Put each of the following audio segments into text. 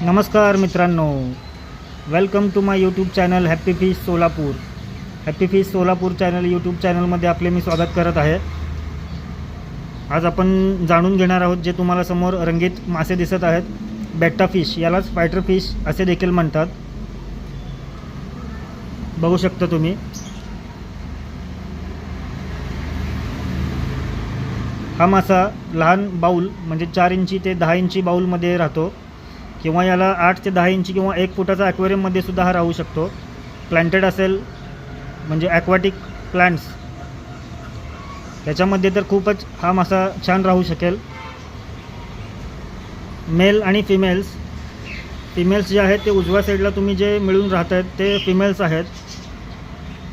नमस्कार मित्रांनो, welcome to my YouTube channel Happy Fish Solapur. Happy Fish Solapur channel YouTube चॅनलमध्ये आपले मी स्वागत करत आहे. आज आपण जाणून घेणार आहोत जे तुम्हाला समोर रंगीत मासे दिसत आहेत, बेट्टा फिश. यालाच फायटर फिश असे देखील म्हणतात. बघू शकता तुम्ही. हा मासा लहान बाऊल म्हणजे 4 इंची ते 10 इंची बाऊलमध्ये राहतो, किंवा याला 8 ते 10 इंची किंवा 1 फुटाचा ॲक्वेरियममध्ये सुद्धा हा राहू शकतो. प्लांटेड असेल म्हणजे ॲक्वॅटिक प्लांट्स त्याच्यामध्ये तर खूपच हा मासा छान राहू शकेल. मेल आणि फिमेल्स जे आहेत ते उजव्या साईडला तुम्ही जे मिळून राहत आहेत ते फिमेल्स आहेत.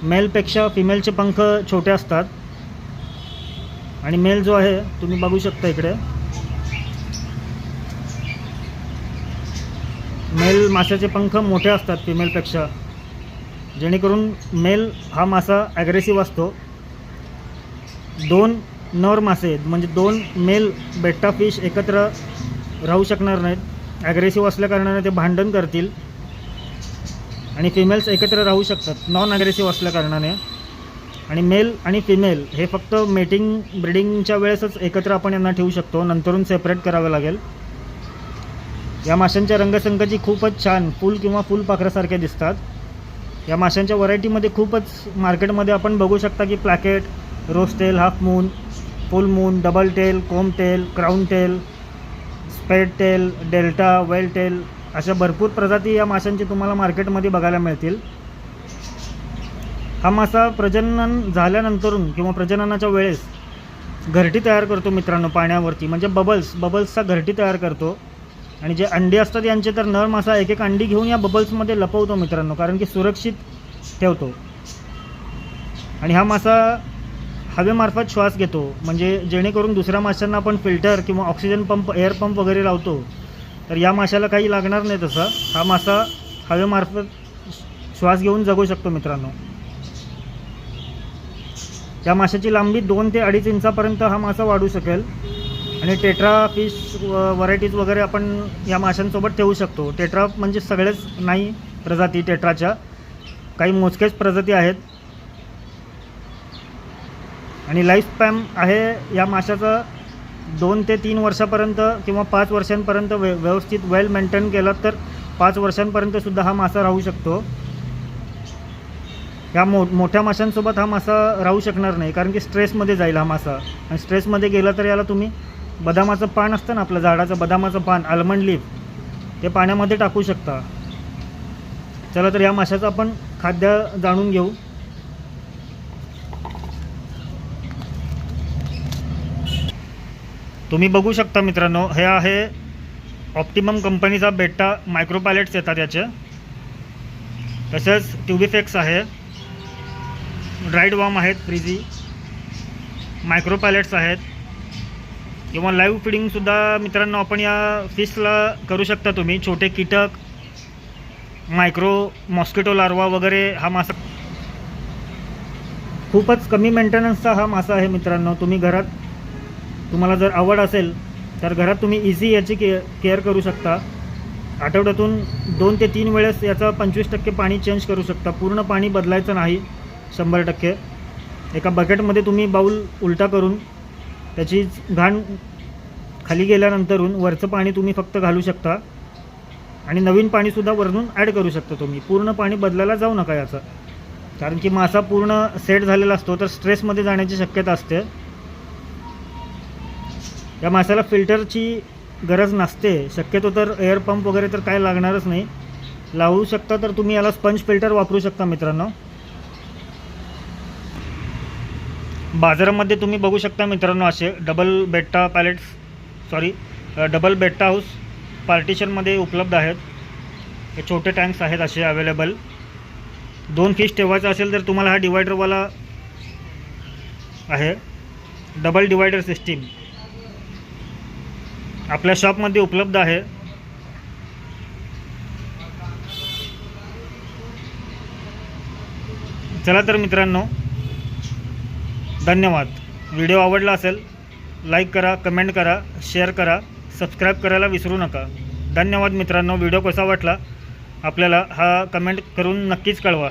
मेलपेक्षा फिमेलचे पंख छोटे असतात आणि मेल जो आहे तुम्ही बघू शकता इकडे, मेल माशाचे पंख मोठे असतात फिमेलपेक्षा, जेणेकरून मेल हा मासा ॲग्रेसिव्ह असतो. 2 नर मासे म्हणजे 2 मेल बेट्टा फिश एकत्र राहू शकणार नाहीत. ॲग्रेसिव्ह असल्याकारणाने ते भांडण करतील. आणि फिमेल्स एकत्र राहू शकतात नॉन ॲग्रेसिव्ह असल्याकारणाने. आणि मेल आणि फिमेल हे फक्त मेटिंग ब्रीडिंगच्या वेळेसच एकत्र आपण यांना ठेवू शकतो, नंतरून सेपरेट करावे लागेल. या माशांच्या रंगसंगती खूपच छान फुल किंवा फुलपाखरासारखे दिसतात. या माशांच्या व्हरायटीमध्ये खूपच मार्केटमध्ये आपण बघू शकता की plakat, rosetail, half moon, full moon, double tail, comb tail, crown tail, spade tail, delta, veil tail अशा भरपूर प्रजाती या माशांची तुम्हाला मार्केटमध्ये बघायला मिळतील. हा मासा प्रजनन झाल्यानंतरून किंवा प्रजननाच्या वेळेस घरटी तयार करतो मित्रांनो पाण्यावरती, म्हणजे बबल्सचा घरटी तयार करतो. आणि जे अंडी असतात यांचे तर नर मासा एक अंडी घेऊन या बबल्समध्ये लपवतो मित्रांनो, कारण की सुरक्षित ठेवतो. आणि हा मासा हवेमार्फत श्वास घेतो, म्हणजे जेणेकरून दुसऱ्या माशांना आपण फिल्टर किंवा ऑक्सिजन पंप, एअर पंप वगैरे लावतो तर या माशाला काही लागणार नाही. तसा हा मासा हवेमार्फत श्वास घेऊन जगू शकतो मित्रांनो. या माशाची लांबी 2 ते 2.5 इंचापर्यंत हा मासा वाढू शकेल. आणि टेट्रा फिश व्हरायटीज वगैरे आपण या माशांसोबत ठेवू शकतो. टेट्रा म्हणजे सगळेच नाही प्रजाती टेट्राच्या, काही मोजकेच प्रजाती आहेत. आणि लाईफ स्पॅन आहे या माशाचा 2 ते 3 वर्षापर्यंत किंवा 5 वर्षांपर्यंत. व्यवस्थित वेल मेंटेन केला तर 5 वर्षांपर्यंत सुद्धा हा मासा राहू शकतो. ह्या मोठ्या माशांसोबत हा मासा राहू शकणार नाही, कारण की स्ट्रेसमध्ये जाईल हा मासा. आणि स्ट्रेसमध्ये गेला तर याला तुम्ही बदामाचं पान असतं ना आपलं झाडाचं बदामाचं पान, आल्मंड लीफ, ते पाण्यामध्ये टाकू शकता. चला तर या माशाचं आपण खाद्य जाणून घेऊ. तुम्ही बघू शकता मित्रांनो, हे आहे ऑप्टिमम कंपनीचा बेट्टा मायक्रो पॅलेट्स येतात याचे. तसेच ट्युबिफेक्स आहे, ड्राईड वॉर्म आहेत, फ्रीझी मायक्रो पॅलेट्स आहेत, किंवा लाईव्ह फिडिंगसुद्धा मित्रांनो आपण या फिशला करू शकता तुम्ही. छोटे कीटक, मायक्रो मॉस्किटो लार्वा वगैरे हा मासा खूपच कमी मेंटेनन्सचा हा मासा आहे मित्रांनो. तुम्ही घरात, तुम्हाला जर आवड असेल तर घरात तुम्ही इझी याची केअर करू शकता. आठवड्यातून 2 ते 3 वेळेस याचा 25% पाणी चेंज करू शकता. पूर्ण पाणी बदलायचं नाही 100%. एका बकेटमध्ये तुम्ही बाऊल उलटा करून त्याची घाण खाली गेल्यानंतरून वरचं पाणी तुम्ही फक्त घालू शकता आणि नवीन पाणीसुद्धा वरून ॲड करू शकता तुम्ही. पूर्ण पाणी बदलायला जाऊ नका याचं, कारण की मासा पूर्ण सेट झालेला असतो तर स्ट्रेसमध्ये जाण्याची शक्यता असते. या माशाला फिल्टरची गरज नसते शक्यतो, तर एअर पंप वगैरे तर काय लागणारच नाही. लावू शकता तर तुम्ही याला स्पंज फिल्टर वापरू शकता मित्रांनो. बाजारामध्ये तुम्ही बघू शकता मित्रांनो असे डबल बेट्टा हाऊस पार्टिशनमध्ये उपलब्ध आहेत. हे छोटे टँक्स आहेत असे अवेलेबल. 2 फिश ठेवायचं असेल तर तुम्हाला हा डिवायडरवाला आहे, डबल डिवायडर सिस्टीम आपल्या शॉपमध्ये उपलब्ध आहे. चला तर मित्रांनो, धन्यवाद. व्हिडिओ आवडला असेल लाईक करा, कमेंट करा, शेअर करा, सबस्क्राईब करायला विसरू नका. धन्यवाद मित्रांनो. व्हिडिओ कसा वाटला आपल्याला हा कमेंट करून नक्कीच कळवा.